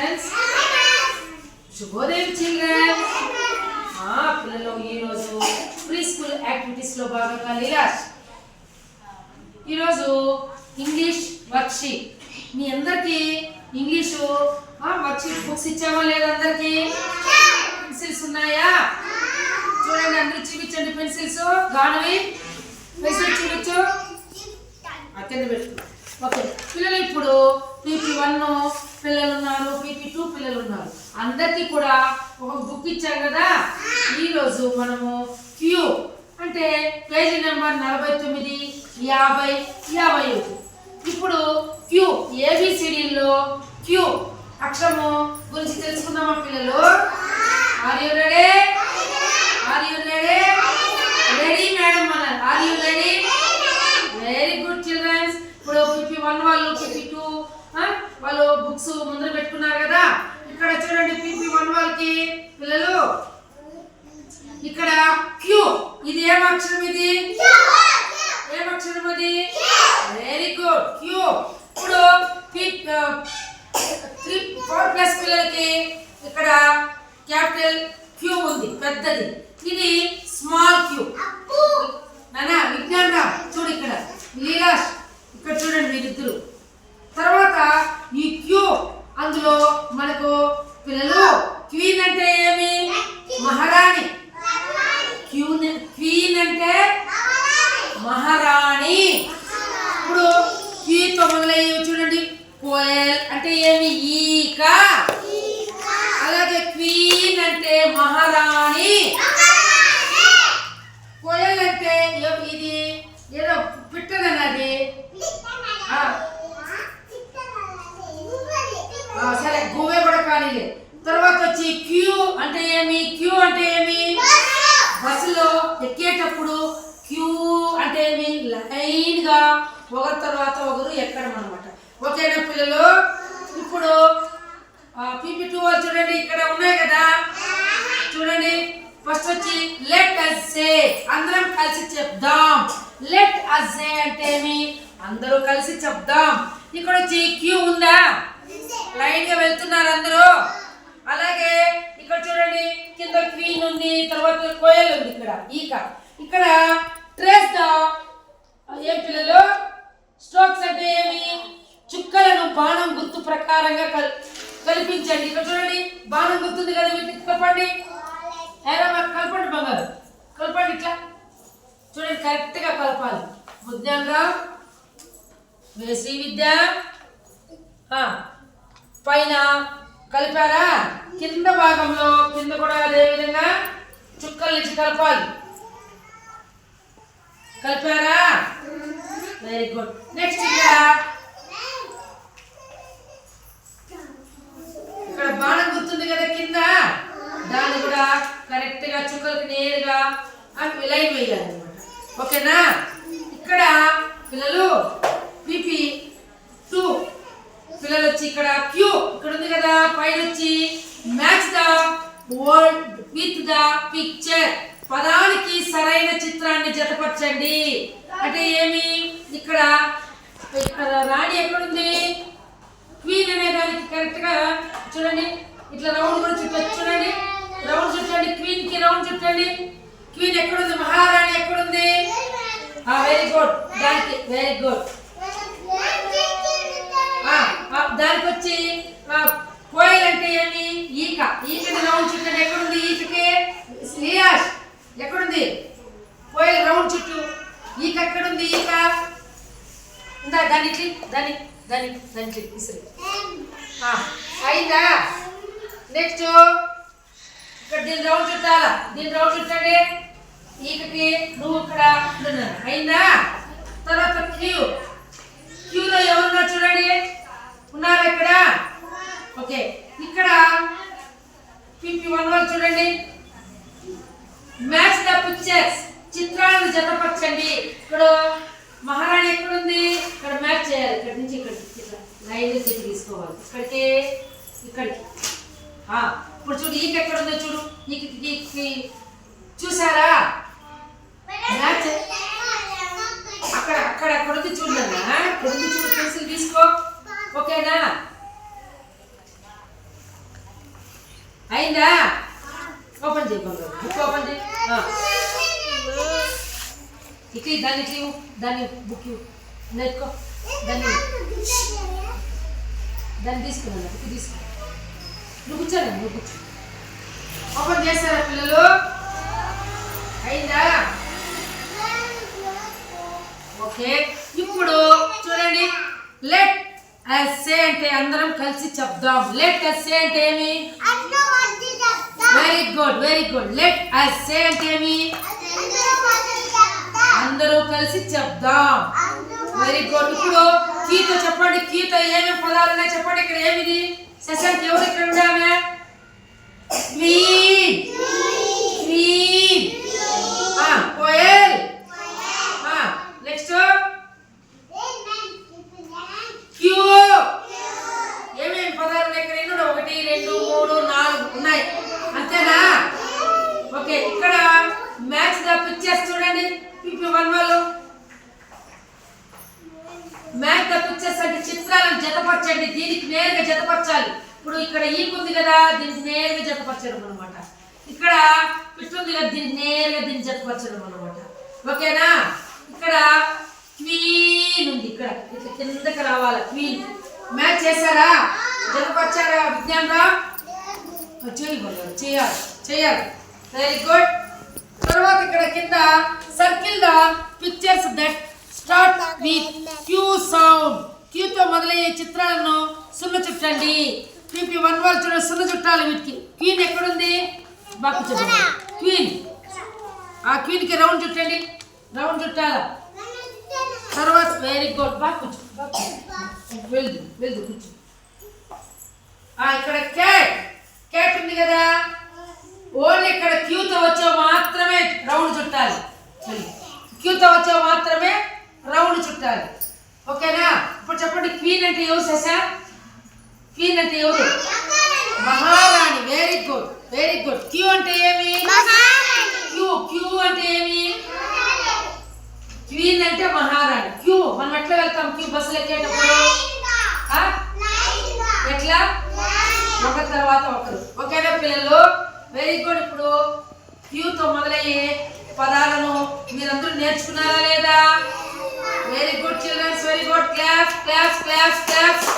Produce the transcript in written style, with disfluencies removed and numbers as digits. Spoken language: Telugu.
ఫ్రెండ్స్. శుభోదయం చిల్డ్రన్. పిల్లలు ఈరోజు ప్రీ స్కూల్ యాక్టివిటీస్లో భాగంగా లీలాష్ ఈరోజు ఇంగ్లీష్ వర్క్షీట్. మీ అందరికీ ఇంగ్లీషు వర్క్షీట్ బుక్స్ ఇచ్చామా లేదా? అందరికీ పెన్సిల్స్ ఉన్నాయా? చూడండి, అందరూ చూపించండి పెన్సిల్స్. గానవి పెన్సిల్ చూపించు. కింద పెట్టు. ఓకే పిల్లలు, ఇప్పుడు PP1 పిల్లలు ఉన్నారు, PP2 పిల్లలు ఉన్నారు. అందరికీ కూడా ఒక బుక్ ఇచ్చాం కదా. ఈరోజు మనము క్యూ అంటే పేజీ నెంబర్ 49, 50, 51. ఇప్పుడు క్యూ ABCDలో క్యూ అక్షరము గురించి తెలుసుకుందామా పిల్లలు? Are you ready? Are you ready? Ready madam అన్నారు. Are you ready? Very good childrens. ఇప్పుడు PP1 వాళ్ళు, PP2 వాళ్ళు బుక్స్ ముందర పెట్టుకున్నారు కదా. ఇక్కడ చూడండి, PP1 వాళ్ళకి పిల్లలు ఇక్కడ క్యూ, ఇది ఏం అక్షరం? ఇది ఏం అక్షరం? అది వెరీ గుడ్, క్యూ. ఇప్పుడు 3-4+ పిల్లలకి ఇక్కడ క్యాపిటల్ క్యూ ఉంది, పెద్దది. ఇది స్మాల్ క్యూ. నానా విజ్ఞాన్ రా, చూడు ఇక్కడ లీలాష్, ఇక్కడ చూడండి మీరిద్దరు. తర్వాత ఈ క్యూ, అందులో మనకు పిల్లలు క్వీన్ అంటే ఏమి? మహారాణి. క్వీన్ అంటే మహారాణి. ఇప్పుడు క్యూతో మొదలయ్యేవి చూడండి. కోయల్ అంటే ఏమి? ఈక. అలాగే క్వీన్ అంటే మహారాణి. కోయల్ అంటే ఇది ఏదో పిట్టదన్నది. సరే, గువ్వే కూడా కానీ. తర్వాత వచ్చి క్యూ అంటే ఏమి? క్యూ అంటే ఏమి? బస్సులో ఎక్కేటప్పుడు క్యూ అంటే ఏమి? లైన్ గా ఒకరి తర్వాత ఒకరు ఎక్కడం అనమాట. ఓకేనా పిల్లలు? ఇప్పుడు PP2 వాళ్ళు చూడండి, ఇక్కడ ఉన్నాయి కదా. చూడండి, ఫస్ట్ వచ్చి లెట్ అస్ సే, అందరం కలిసి చెప్దాం. లెట్ అస్ సే అంటే ఏమి? అందరూ కలిసి చెప్దాం. ఇక్కడ వచ్చి క్యూ ఉందా? లైన్ గా వెళ్తున్నారు అందరూ. అలాగే ఇక్కడ చూడండి, కింద క్వీన్ ఉంది, తర్వాత కోయల్ ఉంది, ఇక్కడ ఈక. ఇక్కడ ట్రేస్ ద ఏం పిల్లలు? స్ట్రోక్స్ అంటే ఏమి? చుక్కలను బాణం గుర్తు ప్రకారంగా కల్పించండి. ఇక్కడ చూడండి, బాణం గుర్తుంది కదా, వీటికి కలపండి. కలపండి బంగారు, కలపండి. ఇట్లా చూడండి, కరెక్ట్ గా కలపాలి. బుద్ధ్యాంగా శ్రీ విద్య పైన కలిపారా? కింద భాగంలో కింద కూడా అదే విధంగా చుక్కల నుంచి కలపాలి. కలిపారా? Very good. నెక్స్ట్ ఇక్కడ బాణం గుర్తుంది కదా కింద, దాన్ని కూడా కరెక్ట్ గా చుక్కలకి నేరుగా లైన్ వేయాలి అనమాట. ఓకేనా? ఇక్కడ పిల్లలు PP2 పిల్లలు వచ్చి ఇక్కడ క్యూ ఇక్కడ ఉంది కదా, పైన వచ్చి match the word with the picture, పదానికి సరైన చిత్రాన్ని జతపరచండి. అంటే ఏమి? ఇక్కడ రాణి ఎక్కడుంది? క్వీన్ అనే దానికి కరెక్ట్ గా చూడండి, ఇట్లా రౌండ్ కూడా చుట్టచ్చు. చూడండి, రౌండ్ చుట్టండి, క్వీన్ కి రౌండ్ చుట్టండి. క్వీన్ ఎక్కడుంది? మహారాణి ఎక్కడుంది? వెరీ గుడ్, దానికి వెరీ గుడ్. దానికి వచ్చి కోయల్ అంటే ఏమి? ఈక. ఈకని రౌండ్ చుట్టండి. ఎక్కడుంది ఈకకి? శ్రీయాష్ ఎక్కడుంది? కోయల్ రౌండ్ చుట్టూ. ఈక ఎక్కడుంది? ఈక ఉందా? దాన్ని దాన్ని దాన్ని దాన్ని విసిరి అయిందా? నెక్స్ట్ ఇక్కడ దీని రౌండ్ చుట్టాలా? దీని రౌండ్ చుట్టండి. ఈకకి నువ్వు ఇక్కడ అయిందా? తర్వాత క్యూ. క్యూలో ఎవరున్నా చూడండి, ఉన్నారా ఇక్కడ? ఓకే, ఇక్కడ PP1 వాళ్ళు చూడండి, మ్యాచ్ ద పిక్చర్స్, చిత్రాలను జతపరచండి. ఇక్కడ మహారాణి ఎక్కడుంది? ఇక్కడ మ్యాచ్ చేయాలి. ఇక్కడ నుంచి ఇక్కడికి ఇట్లా లైన్ చెట్టు తీసుకోవాలి, ఇక్కడికి ఇక్కడికి. ఇప్పుడు చూడు, ఈక ఎక్కడుందో చూడు. ఈకి చూసారా? మ్యాచ్ అక్కడ అక్కడ అక్కడ ఉంది చూడన్నా, ఇక్కడ ఉంది చూడు. పెన్సిల్ తీసుకో. ఓకేనా? అయిందా? ఓపెన్ చేయి బంగారు, బుక్ ఓపెన్ చేయి. ఇట్లా దాన్ని ఇట్లా దాన్ని బుక్ నేర్చుకో, దాన్ని తీసుకున్నాను, బుక్ తీసుకో. నువ్వు కూర్చోండి, నువ్వు కూర్చో. ఓపెన్ చేస్తారా పిల్లలు? అయిందా? ఓకే. ఇప్పుడు చూడండి, లెట్ us say అంటే అందరం కలిసి చెప్దాం. లెట్ us say అంటే ఏమి? Very good, very good. Let us say అంటే ఏమి? అందరూ కలిసి చెప్దాం. Very good. ఇప్పుడు కీతో చెప్పండి. కీతో ఏమేమి పదాలు ఉన్నాయి చెప్పండి. ఇక్కడ ఏమిది? శశాంక్ ఎవరు ఇక్కడ ఉండామే? Queen, queen. కోయల్. Next Q. ఏమేమి పదాలు ఉన్నాయి ఇక్కడ? ఎన్ని? 1 2 3 4 ఉన్నాయి, అంతేనా? ఓకే. ఇక్కడ మ్యాచ్ ద పిక్చర్స్ చూడండి. PP1 వాళ్ళు మ్యాచ్ ద పిక్చర్స్ అంటే చిత్రాలను జతపరచండి. దీనికి నేరుగా జతపరచాలి. ఇప్పుడు ఇక్కడ ఈ ఉంది కదా, దీనికి నేరుగా జతపరచడం అనమాట. ఇక్కడ పిట్టుంది కదా, దీనికి నేరుగా దీన్ని జతపరచడం అనమాట. ఓకేనా? ఇక్కడ క్వీన్ ఉంది, ఇక్కడ ఇట్లా కిందకి రావాలి. క్వీన్ మ్యాచ్ చేశారా? జతపరచారా? విజ్ఞాన్ రా చేయాలి, చేయాలి. Very good. తర్వాత ఇక్కడ కింద circle the pictures that start with Q sound. క్యూతో మొదలయ్యే చిత్రాలను సున్న చుట్టండి. PP1 వాళ్ళు చూడండి, సున్న చుట్టాలి వీటికి. క్వీన్ ఎక్కడుంది? బాగా చూడండి, క్వీన్. ఆ క్వీన్కి రౌండ్ చుట్టండి, రౌండ్ చుట్టాలా. తర్వాత వెరీ గుడ్, బాగా కూర్చో, వెళ్దు వెళ్దు కూర్చో. ఇక్కడ క్యాట్, క్యాట్ ఉంది కదా, ఓన్లీ ఇక్కడ క్యూతో వచ్చే మాత్రమే రౌండ్ చుట్టాలి. క్యూతో వచ్చే మాత్రమే రౌండ్ చుట్టాలి. ఓకేనా? ఇప్పుడు చెప్పండి, క్వీన్ అంటే ఎవరు శశా? క్వీన్ అంటే ఎవరు? మహారాణి. Very good, very good. Q అంటే ఏమి? క్యూ, క్యూ అంటే ఏమి? క్వీన్ అంటే మహారాణి. క్యూ మనం ఎట్లా వెళ్తాం? క్యూ బస్సులు ఎక్కేటప్పుడు ఎట్లా? ఒకరి తర్వాత ఒకరు. ఓకేనా పిల్లలు? Very good. ఇప్పుడు క్యూతో మొదలయ్యే పదాలను మీరందరూ నేర్చుకున్నారా లేదా? Very good childrens, very good. Claps, claps, claps, claps.